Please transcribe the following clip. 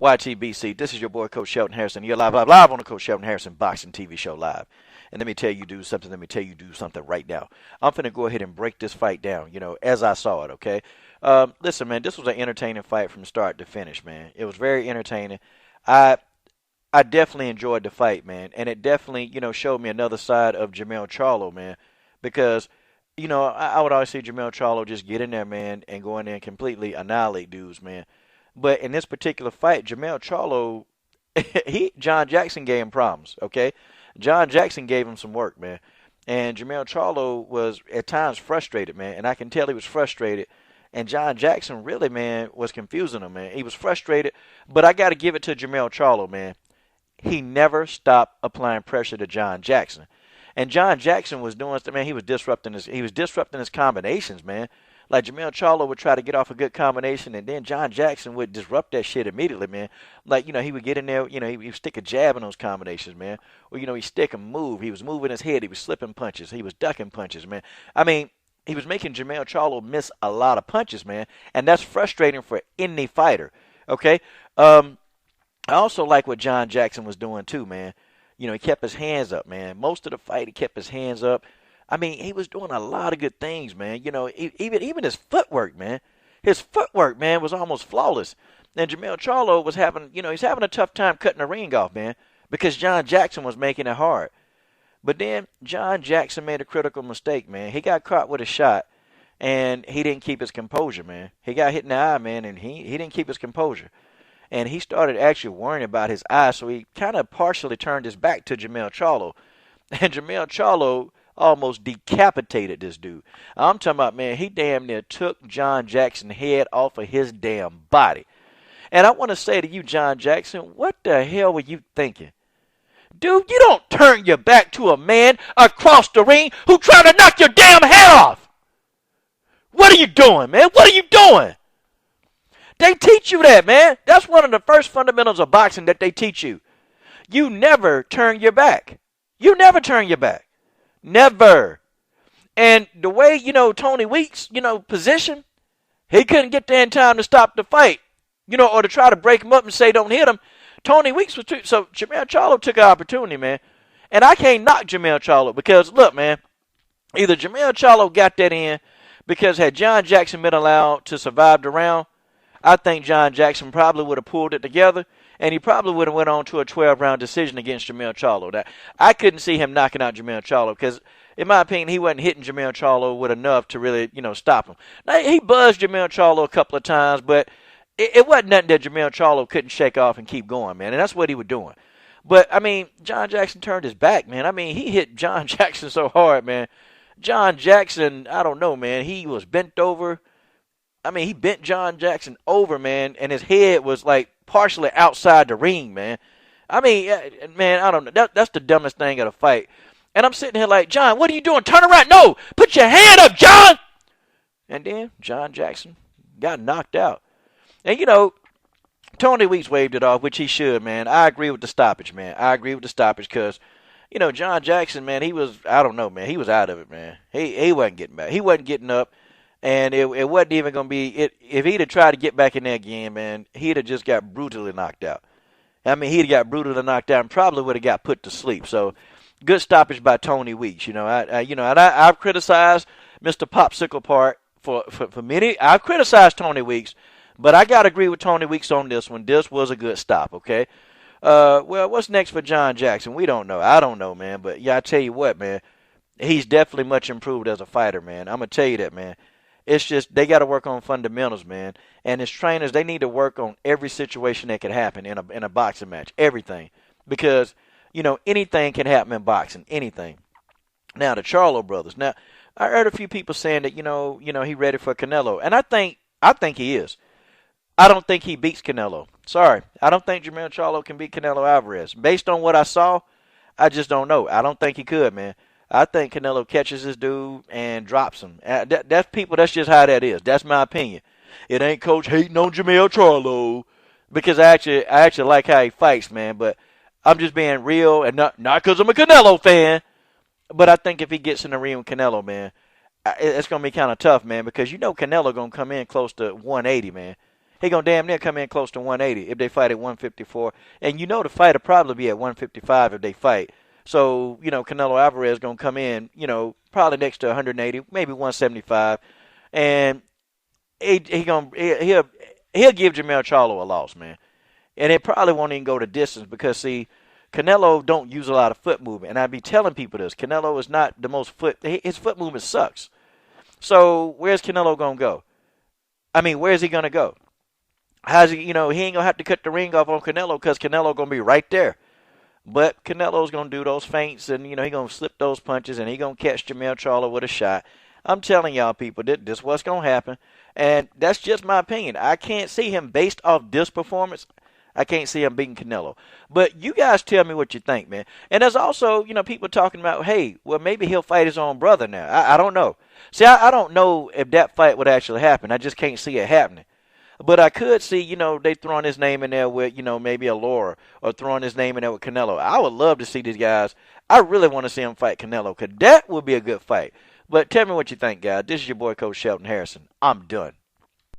YTBC, this is your boy, Coach Shelton Harrison. You're live on the Coach Shelton Harrison Boxing TV show live. And let me tell you, do something. Let me tell you, do something right now. I'm finna go ahead and break this fight down, as I saw it, okay? Listen, man, this was an entertaining fight from start to finish, man. It was very entertaining. I definitely enjoyed the fight, man. And it definitely, showed me another side of Jermell Charlo, man. Because, I would always see Jermell Charlo just get in there, man, and go in there and completely annihilate dudes, man. But in this particular fight, Jermell Charlo, John Jackson gave him problems, okay? John Jackson gave him some work, man. And Jermell Charlo was at times frustrated, man. And I can tell he was frustrated. And John Jackson really, man, was confusing him, man. He was frustrated. But I got to give it to Jermell Charlo, man. He never stopped applying pressure to John Jackson. And John Jackson was doing stuff, man. He was disrupting his combinations, man. Like Jermell Charlo would try to get off a good combination, and then John Jackson would disrupt that shit immediately, man. Like, he would get in there, he would stick a jab in those combinations, man. Or, he'd stick and move. He was moving his head. He was slipping punches. He was ducking punches, man. I memean, he was making Jermell Charlo miss a lot of punches, man. And that's frustrating for any fighter, okay? I also like what John Jackson was doing, too, man. He kept his hands up, man. Most of the fight, he kept his hands up. I mean, he was doing a lot of good things, man. Even his footwork, man. His footwork, man, was almost flawless. And Jermell Charlo was he's having a tough time cutting the ring off, man, because John Jackson was making it hard. But then John Jackson made a critical mistake, man. He got caught with a shot, and he didn't keep his composure, man. He got hit in the eye, man, and he didn't keep his composure. And he started actually worrying about his eye, so he kind of partially turned his back to Jermell Charlo. And Jermell Charlo almost decapitated this dude. I'm talking about, man, he damn near took John Jackson's head off of his damn body. And I want to say to you, John Jackson, what the hell were you thinking? Dude, you don't turn your back to a man across the ring who trying to knock your damn head off. What are you doing, man? What are you doing? They teach you that, man. That's one of the first fundamentals of boxing that they teach you. You never turn your back. You never turn your back. Never. And the way, Tony Weeks, position, he couldn't get there in time to stop the fight, or to try to break him up and say don't hit him. Tony Weeks was too. So Jermell Charlo took an opportunity, man. And I can't knock Jermell Charlo because, look, man, either Jermell Charlo got that in because had John Jackson been allowed to survive the round, I think John Jackson probably would have pulled it together, and he probably would have went on to a 12-round decision against Jermell Charlo. That I couldn't see him knocking out Jermell Charlo because, in my opinion, he wasn't hitting Jermell Charlo with enough to really, stop him. Now, he buzzed Jermell Charlo a couple of times, but it wasn't nothing that Jermell Charlo couldn't shake off and keep going, man, and that's what he was doing. But, I mean, John Jackson turned his back, man. I mean, he hit John Jackson so hard, man. John Jackson, I don't know, man. He was bent over. I mean, he bent John Jackson over, man, and his head was, like, partially outside the ring, man. I mean, man, I don't know. That's the dumbest thing of the fight. And I'm sitting here like, John, what are you doing? Turn around. No, put your hand up, John. And then John Jackson got knocked out. And, Tony Weeks waved it off, which he should, man. I agree with the stoppage, man. I agree with the stoppage because, John Jackson, man, he was, I don't know, man. He was out of it, man. He wasn't getting back. He wasn't getting up. And it wasn't even going to be if he'd have tried to get back in that game, man, he'd have just got brutally knocked out. I mean, he'd have got brutally knocked out and probably would have got put to sleep. So, good stoppage by Tony Weeks. I've criticized Mr. Popsicle Park for many. I've criticized Tony Weeks, but I got to agree with Tony Weeks on this one. This was a good stop, okay? Well, what's next for John Jackson? We don't know. I don't know, man. But, yeah, I tell you what, man, he's definitely much improved as a fighter, man. I'm going to tell you that, man. It's just they got to work on fundamentals, man. And as trainers, they need to work on every situation that can happen in a boxing match, everything. Because, anything can happen in boxing, anything. Now, the Charlo brothers. Now, I heard a few people saying that, he ready for Canelo. And I think he is. I don't think he beats Canelo. Sorry. I don't think Jermell Charlo can beat Canelo Alvarez. Based on what I saw, I just don't know. I don't think he could, man. I think Canelo catches this dude and drops him. That's people. That's just how that is. That's my opinion. It ain't Coach hating on Jermell Charlo because I actually like how he fights, man. But I'm just being real and not because I'm a Canelo fan. But I think if he gets in the ring with Canelo, man, it's gonna be kind of tough, man. Because Canelo gonna come in close to 180, man. he going to damn near come in close to 180 if they fight at 154. And you know the fight will probably be at 155 if they fight. So, Canelo Alvarez going to come in, probably next to 180, maybe 175. And he'll give Jermell Charlo a loss, man. And it probably won't even go the distance because, see, Canelo don't use a lot of foot movement. And I be telling people this. Canelo is not the most his foot movement sucks. So where's Canelo going to go? I mean, where's he going to go? How's he, he ain't going to have to cut the ring off on Canelo because Canelo going to be right there. But Canelo's going to do those feints and, he going to slip those punches and he going to catch Jermell Charlo with a shot. I'm telling y'all people, this is what's going to happen. And that's just my opinion. I can't see him based off this performance. I can't see him beating Canelo. But you guys tell me what you think, man. And there's also, people talking about, hey, well, maybe he'll fight his own brother now. I don't know. See, I don't know if that fight would actually happen. I just can't see it happening. But I could see, they throwing his name in there with, maybe a Laura or throwing his name in there with Canelo. I would love to see these guys. I really want to see him fight Canelo because that would be a good fight. But tell me what you think, guys. This is your boy, Coach Shelton Harrison. I'm done.